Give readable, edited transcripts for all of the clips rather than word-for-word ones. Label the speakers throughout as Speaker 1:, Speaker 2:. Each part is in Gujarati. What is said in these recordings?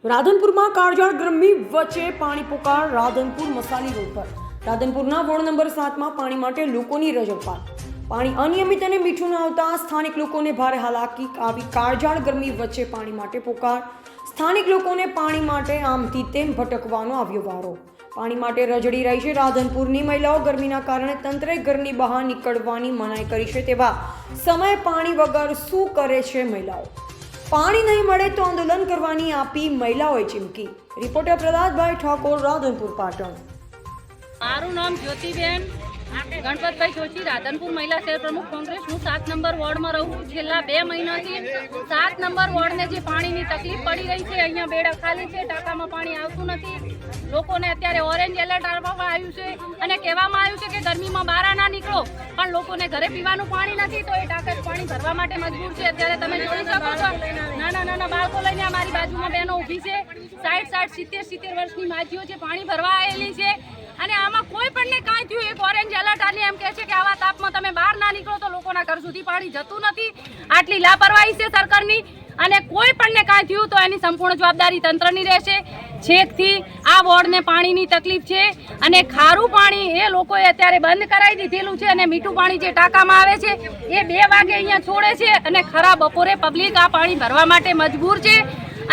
Speaker 1: રાધનપુરમાં કાળઝાળ ગરમી વચ્ચે પાણી પુકાર રાધનપુર મસાલી રોડ પર રાધનપુરના વોર્ડ નંબર 7માં પાણી માટે લોકોની રજળપાટ। પાણી અનિયમિત અને મીઠું ન આવતા સ્થાનિક લોકોને ભારે હાલાકી આવી। કાળઝાળ ગરમી વચ્ચે પાણી માટે પુકાર, સ્થાનિક લોકોને પાણી માટે આમથી તેમ ભટકવાનો આવ્યો વારો। પાણી માટે રજડી રહી છે રાધનપુરની મહિલાઓ। ગરમીના કારણે તંત્રે ઘરની બહાર નીકળવાની મનાઈ કરી છે, તેવા સમયે પાણી વગર શું કરે છે મહિલાઓ? પાણી નહીં મળે તો આંદોલન કરવાની આપી મહિલાઓએ ચીમકી। રિપોર્ટર પ્રહલાદભાઈ ઠાકોર, રાધનપુર, પાટણ।
Speaker 2: મારું નામ જ્યોતિબેન ગણપતભાઈ જોશી, રાધનપુર મહિલા શહેર પ્રમુખ કોંગ્રેસ। હું 7 નંબર વોર્ડમાં રહું છું। છેલ્લા 2 મહિનાથી 7 નંબર વોર્ડને જે પાણીની તકલીફ પડી રહી છે, અહીંયા બેડા ખાલી છે, ટાંકામાં પાણી આવતું નથી। લોકોને અત્યારે ઓરેન્જ એલર્ટ આપવામાં આવ્યું છે અને કહેવામાં આવ્યું છે કે ગરમીમાં બહાર ના નીકળો, પણ લોકોને ઘરે પીવાનું પાણી નથી તો એ ટાંકા પાણી ભરવા માટે મજબૂર છે। અત્યારે તમે જોઈ શકો છો, નાના બાળકો લઈને અમારી બાજુમાં બહેનો ઊભી છે, 60, 70 વર્ષની માજીઓ છે, પાણી ભરવા આવેલી છે અને આમાં કોઈ પણને કાંઈ થયું, એક ઓરેન્જ એલર્ટ આલી એમ કહે છે કે આવા તાપમાં તમે બહાર ના નીકળો તો લોકોના ઘર સુધી પાણી જતું નથી। આટલી લાપરવાહી છે સરકારની અને કોઈ પણને કાંઈ થયું તો એની સંપૂર્ણ જવાબદારી તંત્રની રહેશે। છેકથી આ વોર્ડને પાણીની તકલીફ છે અને ખારું પાણી એ લોકોએ અત્યારે બંધ કરાવી દીધેલું છે અને મીઠું પાણી જે ટાંકામાં આવે છે એ 2 વાગે અહીંયા છોડે છે અને ખરા બપોરે પબ્લિક આ પાણી ભરવા માટે મજબૂર છે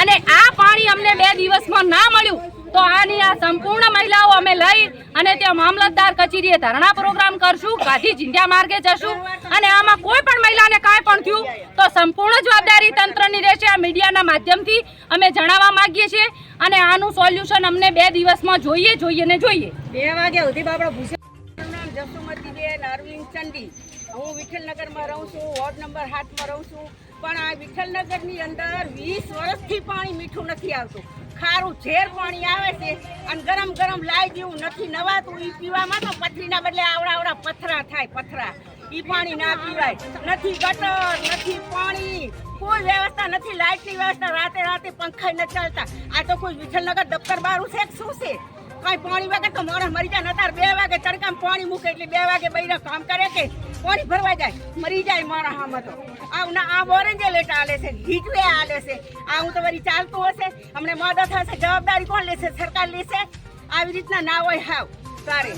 Speaker 2: અને આ પાણી અમને 2 દિવસમાં ના મળ્યું તો આની આ સંપૂર્ણ મહિલાઓ અમે લઈ અને ત્યાં મામલતદાર કચેરીએ ધરણા પ્રોગ્રામ કરશું, ગાંધી ઝીંઝા માર્ગે જશું અને આમાં કોઈ પણ મહિલાને કાંઈ પણ થયું તો સંપૂર્ણ જવાબદારી તંત્રની રહેશે। આ મીડિયાના માધ્યમથી અમે જણાવવા માંગીએ છીએ અને આનું સોલ્યુશન અમને 2 દિવસમાં જોઈએ ને જોઈએ।
Speaker 3: 2 વાગ્યા સુધી બાપડા ભૂષણ જસુમતીબેન અરવિંદ ચંડી, હું વિઠ્ઠલનગરમાં રહું છું, વોર્ડ નંબર 7માં રહું છું, પણ આ વિઠ્ઠલનગરની અંદર 20 વર્ષથી પાણી મીઠું નથી આવતું। ખારું ઝેર પાણી આવે છે અને ગરમ લાઈ જેવું નથી નવાતું। એ પીવામાં તો પથરીના બદલે આવડા પથરા થાય, પથરા એ પાણી ના પીવાય। નથી ગટર, નથી પાણી, કોઈ વ્યવસ્થા નથી, લાઇટની વ્યવસ્થા, રાતે પંખા ન ચાલતા। આ તો કોઈ વિઠ્ઠલનગર દફતર બારું છે શું છે? કઈ પાણી વગર તો માણસ મરી જાય। નતાર 2 વાગે તડકામાં પાણી મૂકે એટલે 2 વાગે બૈરા કામ કરે કે પાણી ભરવા જાય, મરી જાય માણસ। આમાં તો આ ઓરેન્જ એલર્ટ આલે છે, હીટવે આલે છે। આ હું તો વળી ચાલતું હશે, અમને મદદ હશે, જવાબદારી કોણ લેશે? સરકાર લેશે? આવી રીતના ના હોય હાવ તારે।